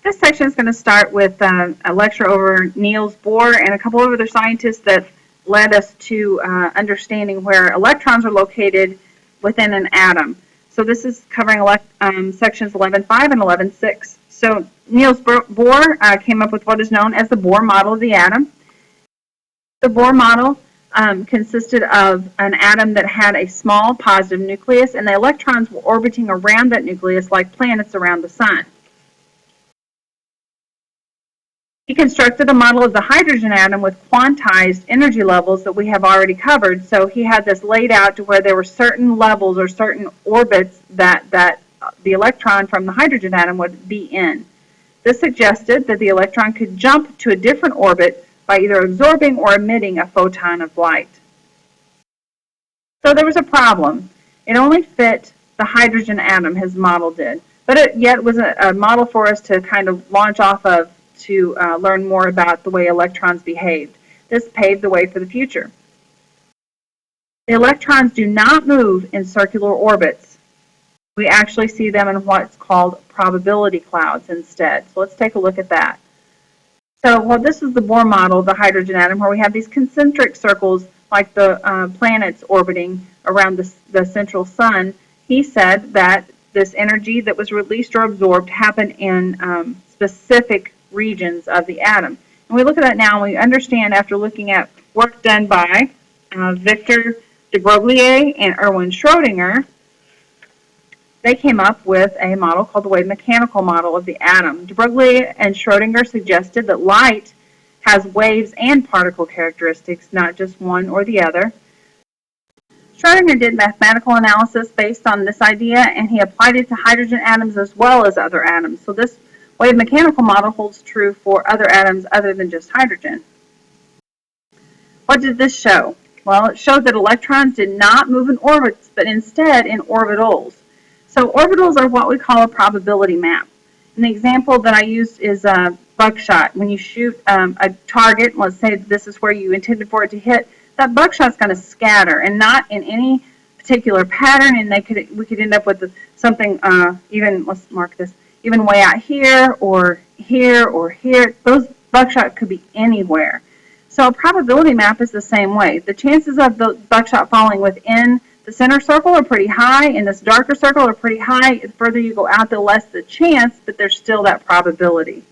This section is going to start with a lecture over Niels Bohr and a couple of other scientists that led us to understanding where electrons are located within an atom. So this is covering sections 11.5 and 11.6. So Niels Bohr came up with what is known as the Bohr model of the atom. The Bohr model consisted of an atom that had a small positive nucleus, and the electrons were orbiting around that nucleus like planets around the sun. He constructed a model of the hydrogen atom with quantized energy levels that we have already covered. So he had this laid out to where there were certain levels or certain orbits that the electron from the hydrogen atom would be in. This suggested that the electron could jump to a different orbit by either absorbing or emitting a photon of light. So there was a problem. It only fit the hydrogen atom, his model did, but it yet was a model for us to kind of launch off of to learn more about the way electrons behaved. This paved the way for the future. The electrons do not move in circular orbits. We actually see them in what's called probability clouds instead. So let's take a look at that. So this is the Bohr model of the hydrogen atom, where we have these concentric circles like the planets orbiting around the central sun. He said that this energy that was released or absorbed happened in specific regions of the atom. And we look at that now, and we understand after looking at work done by Victor de Broglie and Erwin Schrödinger, they came up with a model called the wave mechanical model of the atom. De Broglie and Schrödinger suggested that light has waves and particle characteristics, not just one or the other. Schrödinger did mathematical analysis based on this idea, and he applied it to hydrogen atoms as well as other atoms. So this wave mechanical model holds true for other atoms other than just hydrogen. What did this show? Well, it showed that electrons did not move in orbits, but instead in orbitals. So orbitals are what we call a probability map. And the example that I used is buckshot. When you shoot a target, let's say this is where you intended for it to hit, that buckshot's going to scatter and not in any particular pattern, and we could end up with something even, let's mark this, even way out here or here or here. Those buckshot could be anywhere. So a probability map is the same way. The chances of the buckshot falling within the center circle are pretty high, and this darker circle are pretty high. The further you go out, the less the chance, but there's still that probability.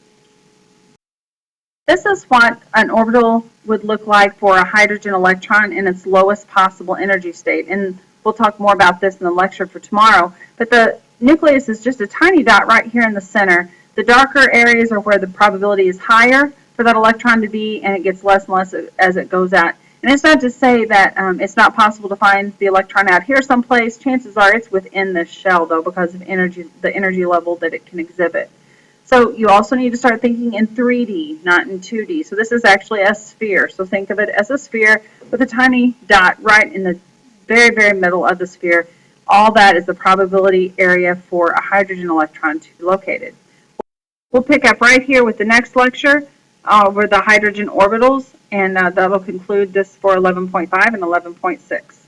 This is what an orbital would look like for a hydrogen electron in its lowest possible energy state. And we'll talk more about this in the lecture for tomorrow. But the nucleus is just a tiny dot right here in the center. The darker areas are where the probability is higher for that electron to be, and it gets less and less as it goes out. And it's not to say that it's not possible to find the electron out here someplace. Chances are it's within this shell, though, because of the energy level that it can exhibit. So you also need to start thinking in 3D, not in 2D. So this is actually a sphere. So think of it as a sphere with a tiny dot right in the very, very middle of the sphere. All that is the probability area for a hydrogen electron to be located. We'll pick up right here with the next lecture over the hydrogen orbitals, and that will conclude this for 11.5 and 11.6.